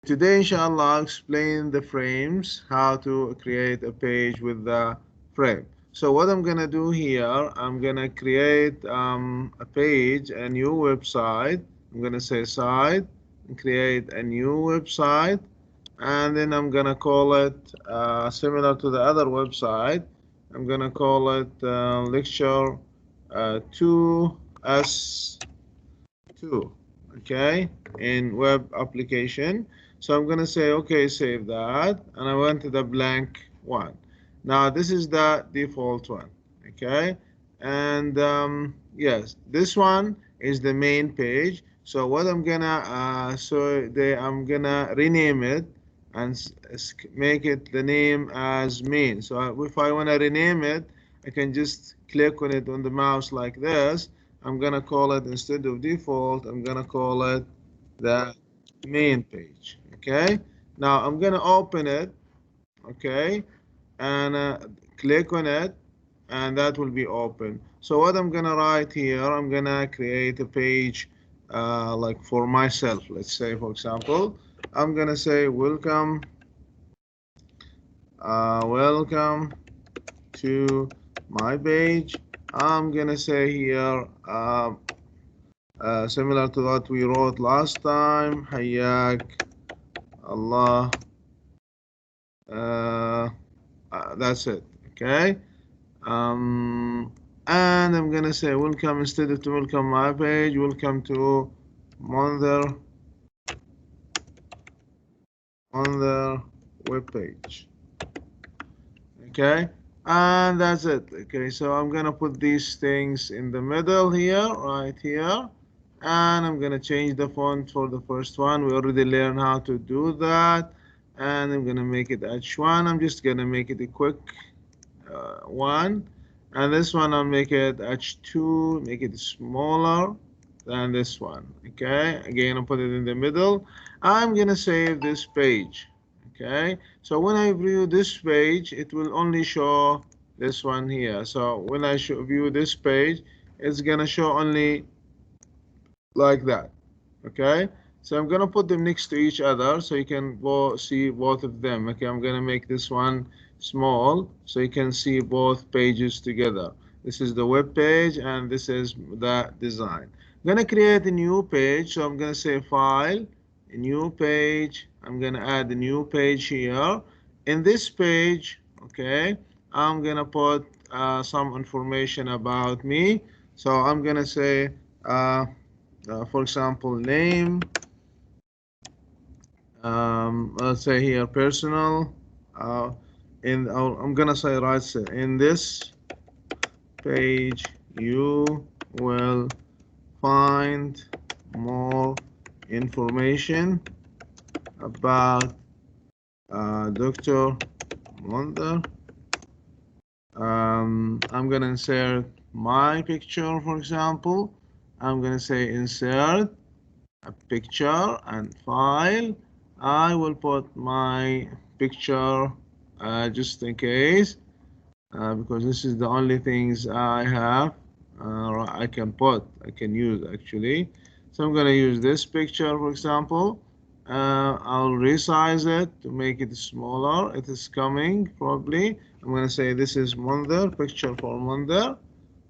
Today, inshallah, I'll explain the frames, how to create a page with the frame. So what I'm gonna do here, I'm gonna create a page, a new website. I'm gonna say site and create a new website, and then I'm gonna call it similar to the other website. I'm gonna call it lecture 2S2, okay, in web application. So I'm gonna say okay, save that, and I went to the blank one. Now this is the default one, okay, and yes, this one is the main page. So what I'm gonna I'm gonna rename it and make it the name as main. So if I want to rename it, I can just click on it on the mouse like this. I'm gonna call it, instead of default, I'm gonna call it the main page. Okay, now I'm gonna open it, okay, and click on it, and that will be open. So what I'm gonna write here, I'm gonna create a page like for myself. Let's say, for example, I'm gonna say welcome to my page. I'm gonna say here similar to what we wrote last time, حياك Allah. uh, that's it, okay. um, and I'm gonna say welcome, instead of to welcome my page, welcome to Moonther web page, okay. And that's it, okay. So I'm gonna put these things in the middle here, right here, and I'm gonna change the font for the first one. We already learned how to do that, and I'm gonna make it H1. I'm just gonna make it a quick one, and this one I'll make it H2, make it smaller than this one, okay. Again, I'll put it in the middle. I'm gonna save this page, okay. So when I view this page, it will only show this one here. So when I view this page, it's gonna show only like that, okay. So I'm gonna put them next to each other so you can see both of them, okay. I'm gonna make this one small so you can see both pages together. This is the web page and this is the design. I'm gonna create a new page, so I'm gonna say file, a new page. I'm gonna add a new page here. In this page, okay, I'm gonna put some information about me. So I'm gonna say for example, name, let's say here personal. Uh, I'm gonna say right, so in this page you will find more information about Dr. Moonther. I'm gonna insert my picture, for example. I'm gonna say insert a picture and file. I will put my picture just in case, because this is the only things I have. I can use actually. So I'm gonna use this picture, for example. I'll resize it to make it smaller. It is coming probably. I'm gonna say this is Moonther, picture for Moonther,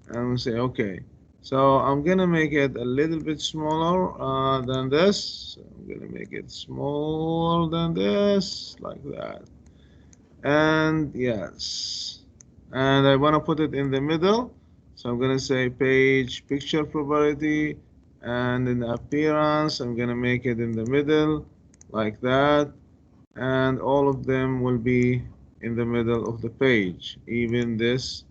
and I'm gonna say okay. So I'm gonna make it a little bit smaller than this. So I'm gonna make it smaller than this, like that. And yes, and I want to put it in the middle. So I'm gonna say page picture property, and in the appearance I'm gonna make it in the middle like that, and all of them will be in the middle of the page, even this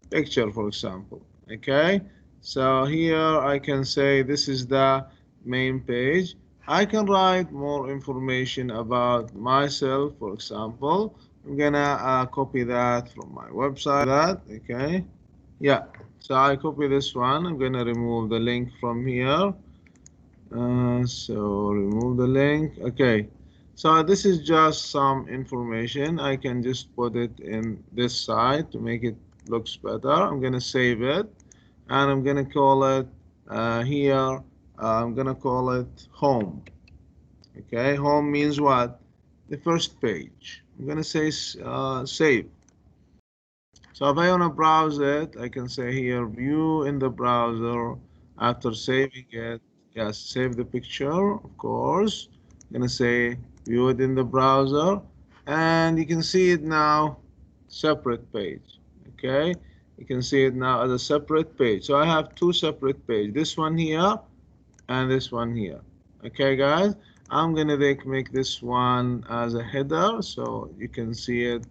picture, for example, okay. So here I can say this is the main page. I can write more information about myself, for example. I'm gonna copy that from my website, that, okay. Yeah, so I copy this one. I'm gonna remove the link from here. So remove the link, okay. So this is just some information. I can just put it in this side to make it looks better. I'm gonna save it, and I'm gonna call it here. I'm gonna call it home. Okay, home means what? The first page. I'm gonna say save. So if I want to browse it, I can say here view in the browser. After saving it, yes, save the picture, of course. I'm gonna say view it in the browser, and you can see it now, separate page. Okay, you can see it now as a separate page. So I have two separate pages, this one here and this one here. Okay, guys, I'm gonna make this one as a header so you can see it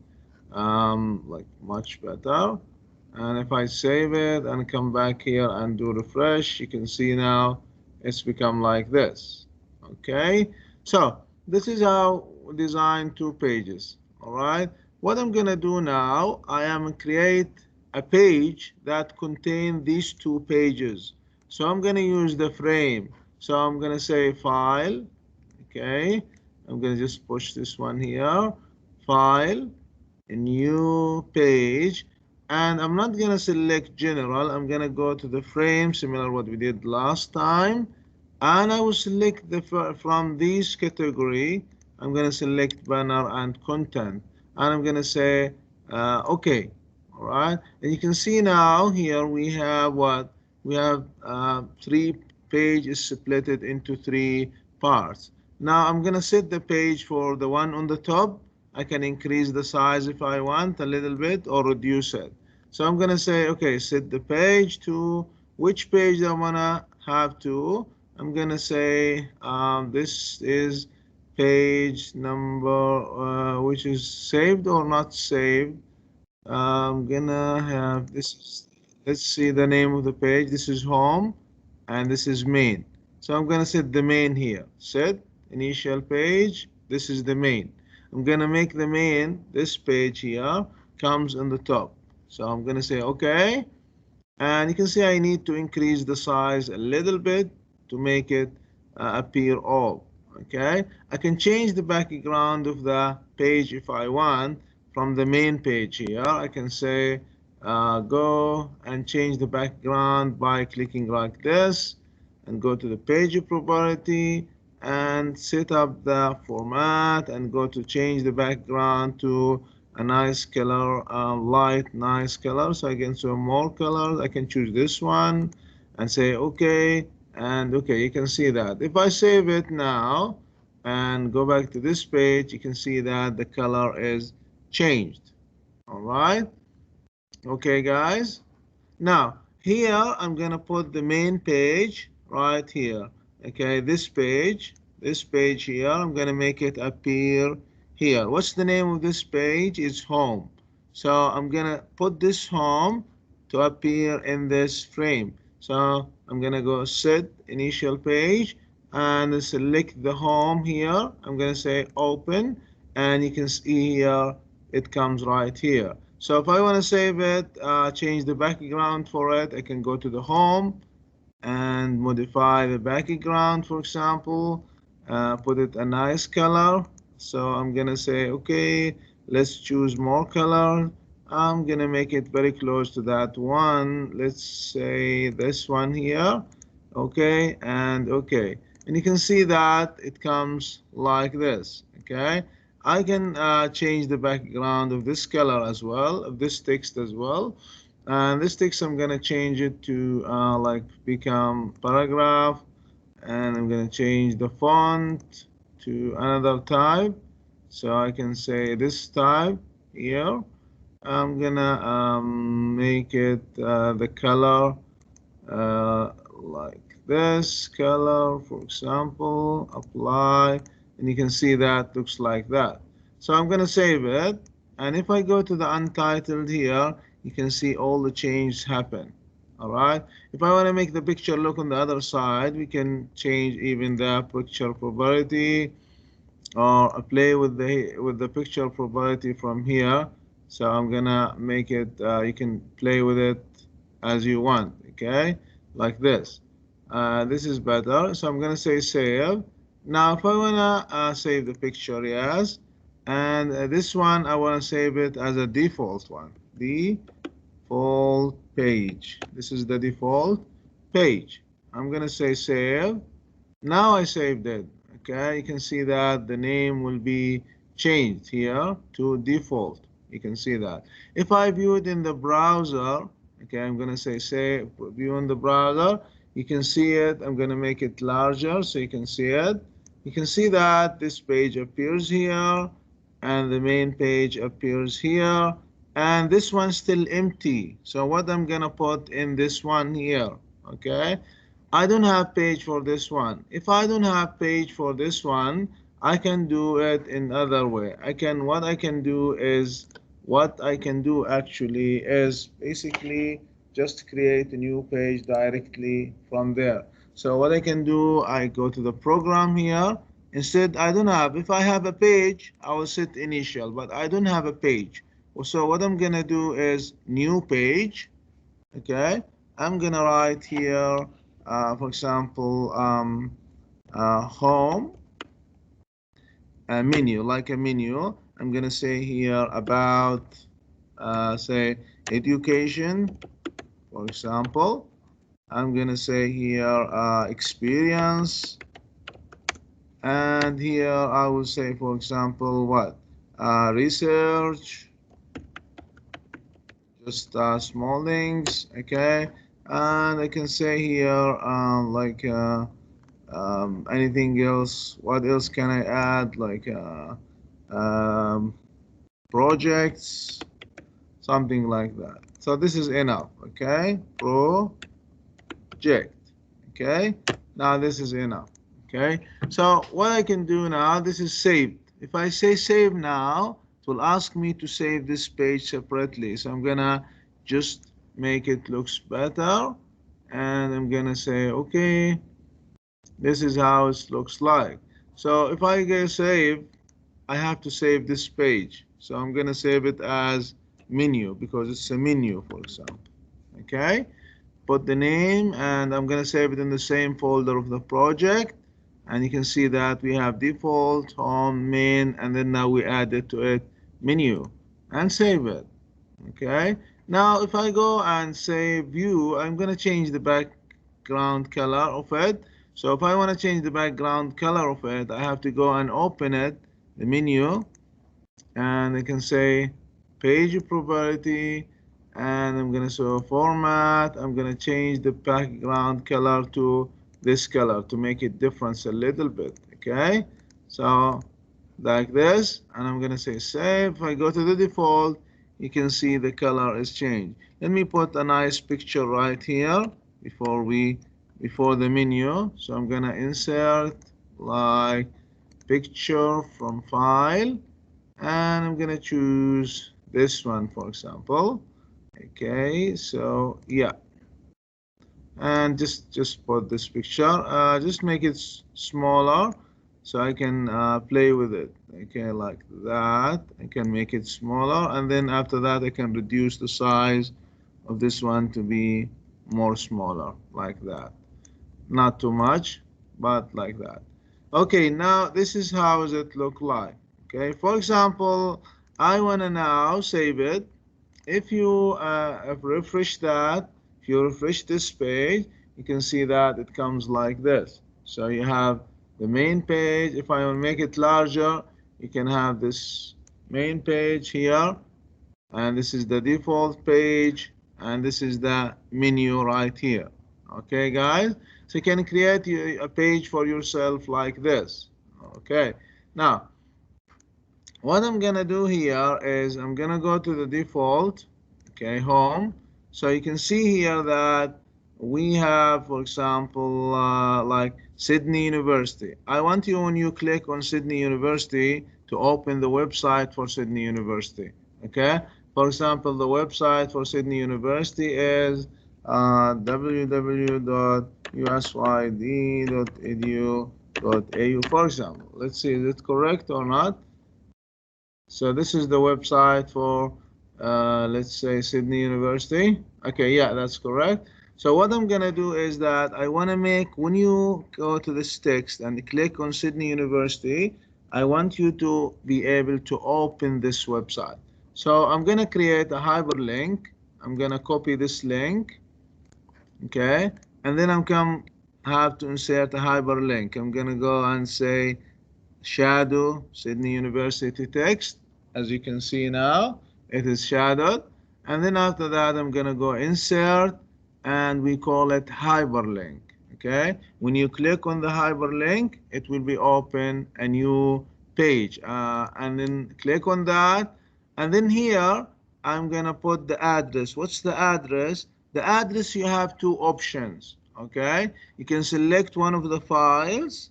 like much better. And if I save it and come back here and do refresh, you can see now it's become like this. Okay, so this is how we design two pages. All right, what I'm gonna do now, I am create a page that contain these two pages. So I'm gonna use the frame. So I'm gonna say file. Okay, I'm gonna just push this one here, file, a new page, and I'm not gonna select general. I'm gonna go to the frame, similar what we did last time, and I will select the from this category. I'm gonna select banner and content, and I'm gonna say okay. All right, and you can see now here we have what we have, three pages split it into three parts. Now I'm gonna set the page for the one on the top. I can increase the size if I want a little bit or reduce it. So I'm gonna say, okay, set the page to which page I wanna have to. I'm gonna say this is page number which is saved or not saved. I'm gonna have this. Let's see the name of the page. This is home, and this is main. So I'm gonna set the main here. Set initial page. This is the main. I'm gonna make the main. This page here comes on the top. So I'm gonna say okay, and you can see I need to increase the size a little bit to make it appear all. Okay, I can change the background of the page if I want from the main page here. I can say go and change the background by clicking like this and go to the page property and set up the format and go to change the background to a nice color, light nice color. So I can show more colors. I can choose this one and say okay, and okay, you can see that if I save it now and go back to this page, you can see that the color is changed. All right, okay guys, now here I'm gonna put the main page right here. Okay, this page here, I'm gonna make it appear here. What's the name of this page? It's home. So I'm gonna put this home to appear in this frame. So I'm gonna go set initial page and select the home here. I'm gonna say open, and you can see here it comes right here. So if I want to save it, change the background for it, I can go to the home and modify the background, for example, put it a nice color. So I'm gonna say, okay, let's choose more color. I'm gonna make it very close to that one. Let's say this one here. Okay, and okay. And you can see that it comes like this. Okay, I can change the background of this color as well, of this text as well. And this text, I'm gonna change it to like become paragraph, and I'm gonna change the font to another type. So I can say this type here. I'm gonna make it the color like this color, for example, apply, and you can see that looks like that. So I'm gonna save it, and if I go to the untitled here, you can see all the changes happen. All right, if I want to make the picture look on the other side, we can change even the picture property or play with the picture property from here. So I'm gonna make it, you can play with it as you want. Okay, like this. This is better, so I'm gonna say save. Now if I wanna save the picture, yes, and this one I wanna save it as a default one, default page. This is the default page. I'm gonna say save. Now I saved it. Okay, you can see that the name will be changed here to default. You can see that. If I view it in the browser, okay, I'm going to say view in the browser. You can see it. I'm going to make it larger so you can see it. You can see that this page appears here and the main page appears here, and this one's still empty. So what I'm going to put in this one here, okay? I don't have page for this one. If I don't have page for this one, I can do it in other way. What I can do actually is basically just create a new page directly from there. So what I can do, I go to the program here. Instead, I don't have, if I have a page, I will set initial, but I don't have a page. So what I'm gonna do is new page, okay? I'm gonna write here, for example, home, menu, like a menu. I'm gonna say here about, say, education, for example. I'm gonna say here experience, and here I will say, for example, what? Research, just small links, okay? And I can say here like anything else. What else can I add? Like um, projects, something like that. So this is enough, okay? Project, okay? Now this is enough, okay? So what I can do now, this is saved. If I say save now, it will ask me to save this page separately. So I'm gonna just make it looks better, and I'm gonna say, okay, this is how it looks like. So if I get save, I have to save this page. So I'm gonna save it as menu because it's a menu, for example, okay? Put the name, and I'm gonna save it in the same folder of the project, and you can see that we have default, home, main, and then now we added to it menu, and save it, okay? Now if I go and say view, I'm gonna change the background color of it. So if I want to change the background color of it, I have to go and open it, the menu, and I can say page property, and I'm gonna say format. I'm gonna change the background color to this color to make it different a little bit, okay? So like this, and I'm gonna say save. If I go to the default, you can see the color is changed. Let me put a nice picture right here before the menu. So I'm gonna insert like picture from file, and I'm gonna choose this one, for example. Okay, so yeah, and just put this picture, just make it smaller so I can play with it. Okay, like that. I can make it smaller, and then after that I can reduce the size of this one to be more smaller, like that. Not too much, but like that. Okay, now this is how does it look like. Okay, for example, I want to now save it. If you refresh that, if you refresh this page, you can see that it comes like this. So you have the main page. If I want to make it larger, you can have this main page here, and this is the default page, and this is the menu right here. Okay, guys, so you can create a page for yourself like this. Okay, now what I'm gonna do here is I'm gonna go to the default, okay, home. So you can see here that we have, for example, like Sydney University. I want you, when you click on Sydney University, to open the website for Sydney University, okay? For example, the website for Sydney University is www.usyd.edu.au, for example. Let's see, is it correct or not? So this is the website for, let's say, Sydney University. Okay, yeah, that's correct. So what I'm gonna do is that I wanna make, when you go to this text and click on Sydney University, I want you to be able to open this website. So I'm gonna create a hyperlink. I'm gonna copy this link, okay? And then I'm come have to insert a hyperlink. I'm gonna go and say shadow Sydney University text. As you can see now, it is shadowed. And then after that, I'm gonna go insert, and we call it hyperlink. Okay, when you click on the hyperlink, it will be open a new page, and then click on that, and then here I'm gonna put the address. What's the address? The address, you have two options. Okay, you can select one of the files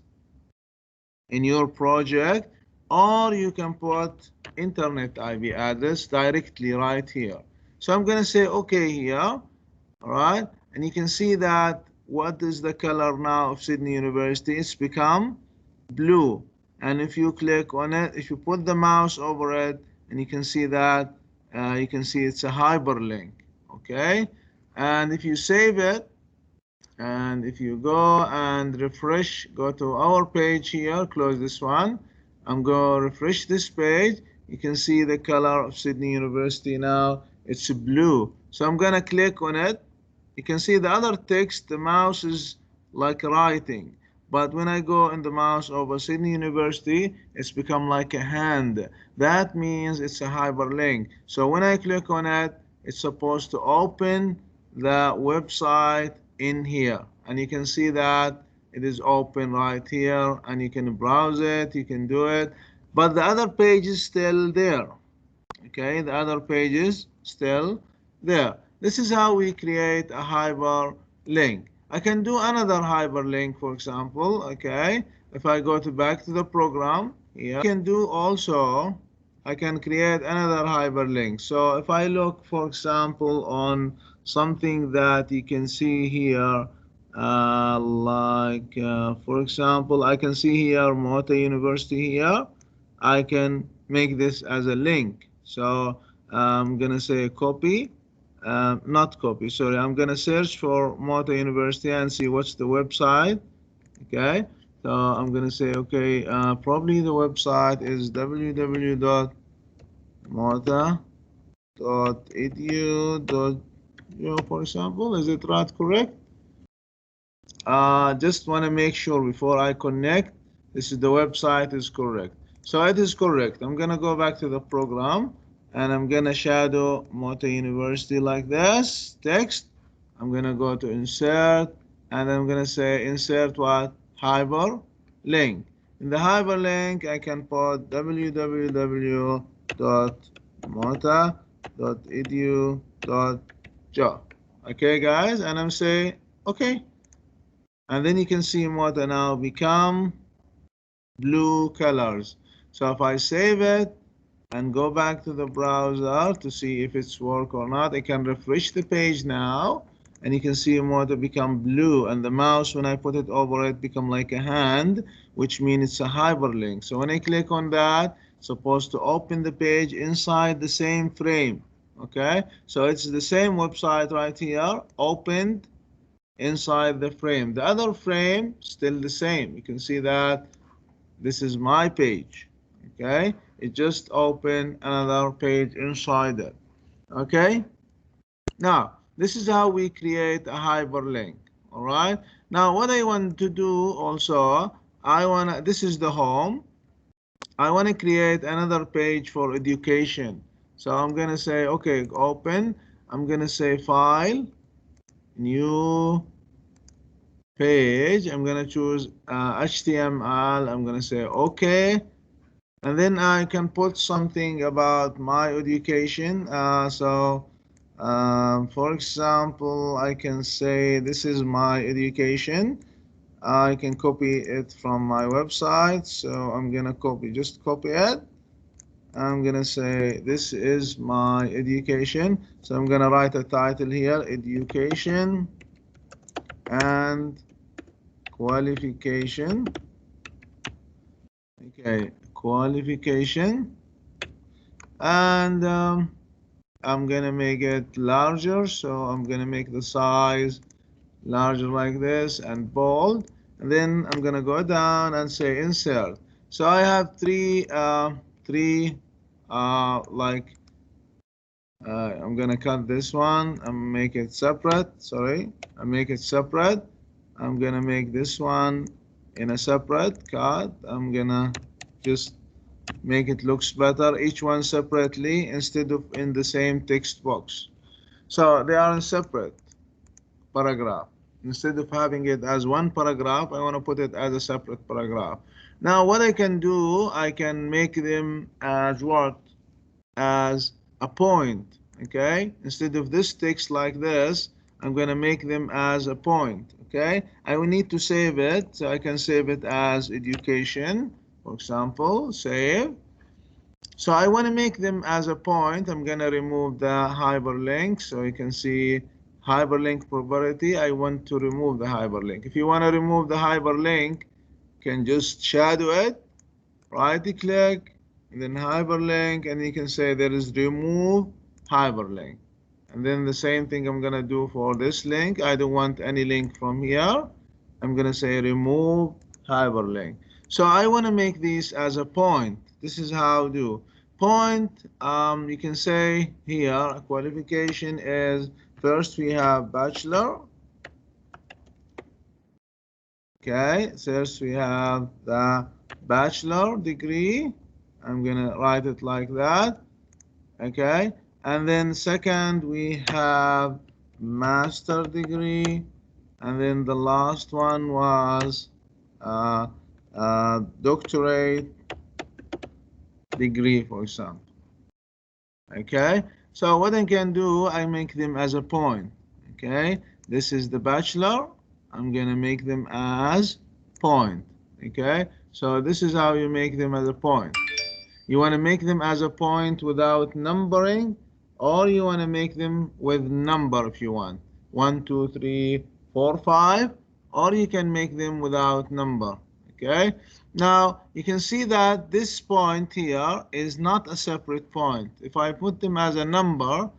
in your project, or you can put internet IP address directly right here. So I'm gonna say okay here. All right, and you can see that what is the color now of Sydney University? It's become blue. And if you click on it, if you put the mouse over it, and you can see that you can see it's a hyperlink. Okay, and if you save it, and if you go and refresh, go to our page here, close this one, I'm going to refresh this page. You can see the color of Sydney University now, it's blue. So I'm going to click on it. You can see the other text, the mouse is like writing, but when I go in the mouse over Sydney University, it's become like a hand. That means it's a hyperlink. So when I click on it, it's supposed to open the website in here, and you can see that it is open right here, and you can browse it, you can do it, but the other page is still there. Okay, the other page is still there. This is how we create a hyperlink. I can do another hyperlink, for example. Okay, if I go back to the program here, I can do also, I can create another hyperlink. So if I look, for example, on something that you can see here, for example, I can see here Mota University here. I can make this as a link. So I'm gonna say copy, not copy, sorry. I'm gonna search for Mota University and see what's the website. Okay, so I'm gonna say okay, probably the website is www.mota.edu. For example, is it right? Correct? Just want to make sure before I connect, this is the website is correct. So it is correct. I'm gonna go back to the program, and I'm gonna shadow Mota University like this text. I'm gonna go to insert, and I'm gonna say insert what? Hyperlink. In the hyperlink, I can put www.mota.edu.jo. Okay, guys, and I'm saying okay. And then you can see Mota now become blue colors. So if I save it and go back to the browser to see if it's work or not, I can refresh the page now, and you can see Mota become blue, and the mouse, when I put it over it, become like a hand, which means it's a hyperlink. So when I click on that, it's supposed to open the page inside the same frame. Okay, so it's the same website right here, opened inside the frame. The other frame still the same. You can see that this is my page. Okay, it just opened another page inside it. Okay, now this is how we create a hyperlink. All right, now what I want to do also, this is the home. I want to create another page for education. So I'm gonna say okay, open. I'm gonna say file, new page. I'm gonna choose HTML. I'm gonna say okay, and then I can put something about my education. For example, I can say this is my education. I can copy it from my website, so I'm gonna just copy it. I'm gonna say this is my education, so I'm gonna write a title here, education and qualification. Okay, qualification, and I'm gonna make it larger, so I'm gonna make the size larger like this and bold, and then I'm gonna go down and say insert. So I have three I'm gonna cut this one and make it separate. Sorry, I make it separate. I'm gonna make this one in a separate cut. I'm gonna just make it looks better, each one separately instead of in the same text box. So they are in separate paragraph. Instead of having it as one paragraph, I want to put it as a separate paragraph. Now what I can do, I can make them as what? As a point, okay? Instead of this text like this, I'm going to make them as a point, okay? I will need to save it, so I can save it as education, for example, save. So I want to make them as a point. I'm going to remove the hyperlink, so you can see hyperlink property. I want to remove the hyperlink. If you want to remove the hyperlink, you can just shadow it, right click, and then hyperlink, and you can say there is remove hyperlink. And then the same thing I'm gonna do for this link. I don't want any link from here. I'm gonna say remove hyperlink. So I want to make these as a point. This is how I do point. You can say here qualification is first we have bachelor. Okay, first we have the bachelor degree. I'm gonna write it like that. Okay, and then second we have master degree, and then the last one was doctorate degree, for example. Okay, so what I can do, I make them as a point. Okay, this is the bachelor. I'm gonna make them as point. Okay, so this is how you make them as a point. You want to make them as a point without numbering, or you want to make them with number if you want. 1, 2, 3, 4, 5, or you can make them without number. Okay. Now you can see that this point here is not a separate point. If I put them as a number,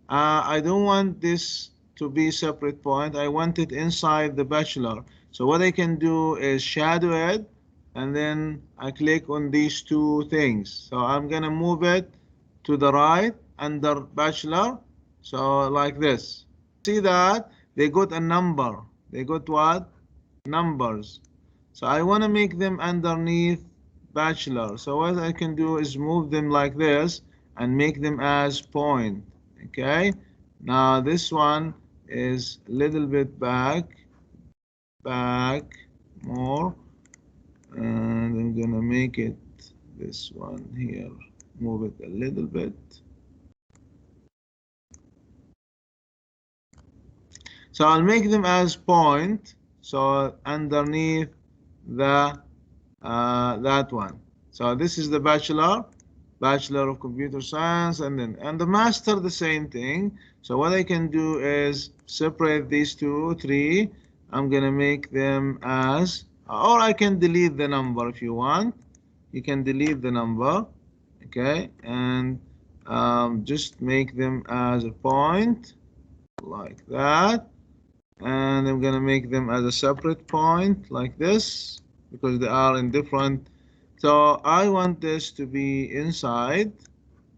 I don't want this to be separate point. I want it inside the bachelor. So what I can do is shadow it, and then I click on these two things. So I'm gonna move it to the right under bachelor. So like this. See that they got a number. They got what? Numbers. So I want to make them underneath bachelor. So what I can do is move them like this and make them as point. Okay. Now this one is a little bit back more, and I'm gonna make it this one here, move it a little bit. So I'll make them as point, so underneath the that one. So this is the bachelor of computer science, and the master, the same thing. So what I can do is separate these two, three. I'm gonna make them as, or I can delete the number if you want. You can delete the number, okay, and just make them as a point like that. And I'm gonna make them as a separate point like this because they are in different. So I want this to be inside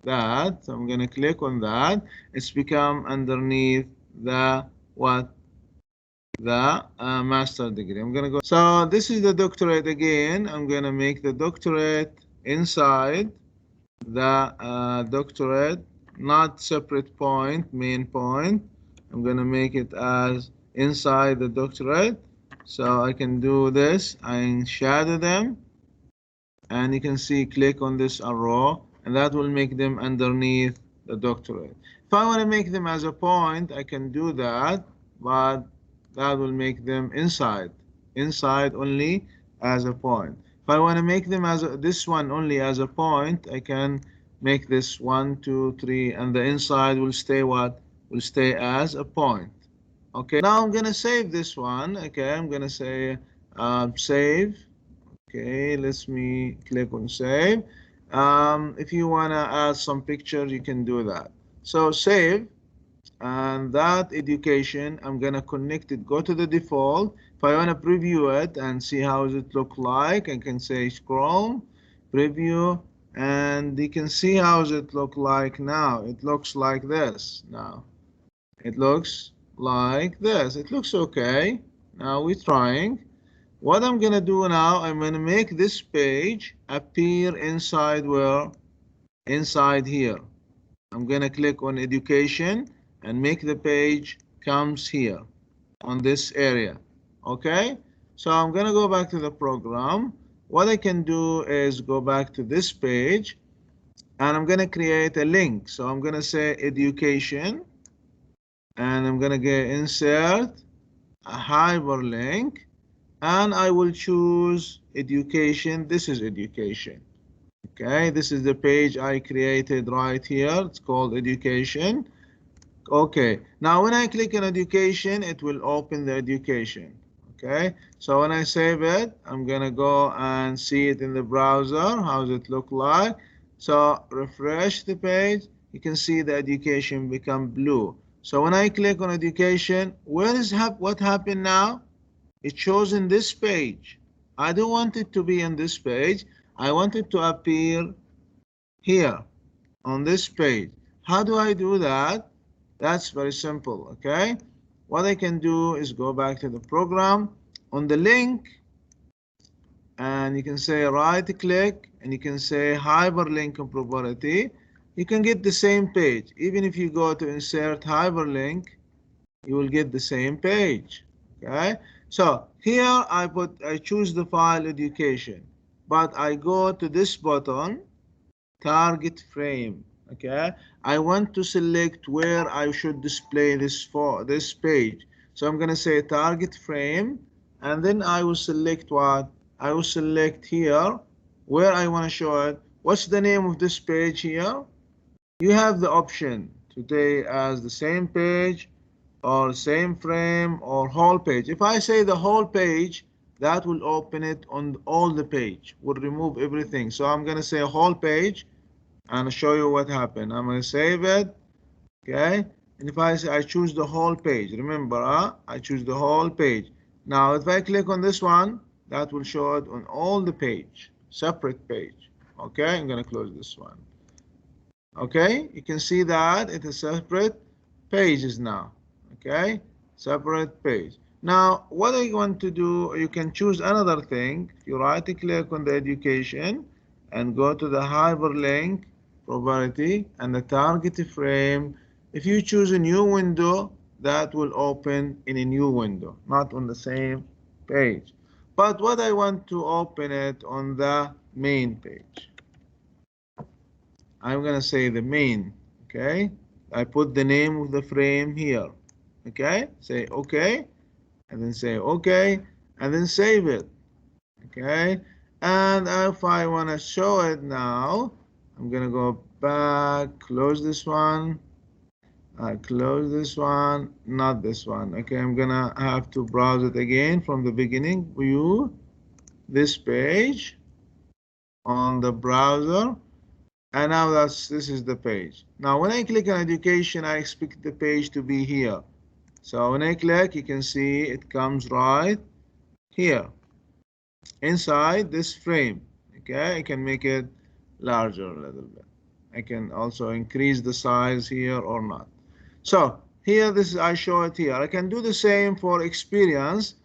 that. So I'm gonna click on that. It's become underneath the what? The master degree. I'm gonna go. So this is the doctorate again. I'm gonna make the doctorate inside the doctorate, not separate point, main point. I'm gonna make it as inside the doctorate. So I can do this. I shadow them, and you can see click on this arrow, and that will make them underneath the doctorate. If I want to make them as a point, I can do that, but that will make them inside only as a point. If I want to make them as this one only as a point, I can make this 1, 2, 3, and the inside will stay what? Will stay as a point. Okay, now I'm gonna save this one. Okay, I'm gonna say save. Okay, let me click on save. If you wanna add some pictures, you can do that. So save, and that education, I'm gonna connect it, go to the default. If I wanna preview it and see how does it look like, I can say Chrome, preview, and you can see how does it look like now. It looks like this now. It looks like this. It looks okay. Now we're trying. What I'm gonna do now, I'm gonna make this page appear inside where? Inside here. I'm gonna click on education and make the page comes here on this area. Okay, so I'm gonna go back to the program. What I can do is go back to this page and I'm gonna create a link. So I'm gonna say education and I'm gonna get insert a hyperlink and I will choose education. This is education. Okay, this is the page I created right here. It's called education. Okay, now when I click on education, it will open the education. Okay, so when I save it, I'm gonna go and see it in the browser. How does it look like? So refresh the page, you can see the education become blue. So when I click on education, what happened now? It shows in this page. I don't want it to be in this page. I want it to appear here on this page. How do I do that? That's very simple, okay? What I can do is go back to the program on the link and you can say right click and you can say hyperlink property. You can get the same page. Even if you go to insert hyperlink, you will get the same page, okay? So here I choose the file education, but I go to this button, target frame. Okay, I want to select where I should display this for this page. So I'm going to say target frame and then I will select what? I will select here where I want to show it. What's the name of this page here? You have the option to take as the same page or same frame or whole page. If I say the whole page, that will open it on all the page, will remove everything. So I'm going to say whole page and show you what happened. I'm going to save it, okay? And if I say I choose the whole page, remember, I choose the whole page. Now, if I click on this one, that will show it on all the page, separate page. Okay, I'm going to close this one. Okay, you can see that it is separate pages now. Okay, separate page. Now, what I want to do, you can choose another thing. You right click on the education and go to the hyperlink property and the target frame. If you choose a new window, that will open in a new window, not on the same page. But what I want to open it on the main page. I'm going to say the main, okay? I put the name of the frame here, okay? Say okay, and then say okay, and then save it, okay? And if I want to show it now, I'm going to go back, close this one, close this one, not this one, okay? I'm going to have to browse it again from the beginning, view this page on the browser. And now this is the page. Now when I click on education, I expect the page to be here. So when I click, you can see it comes right here inside this frame. Okay, I can make it larger a little bit. I can also increase the size here or not. So here, I show it here. I can do the same for experience.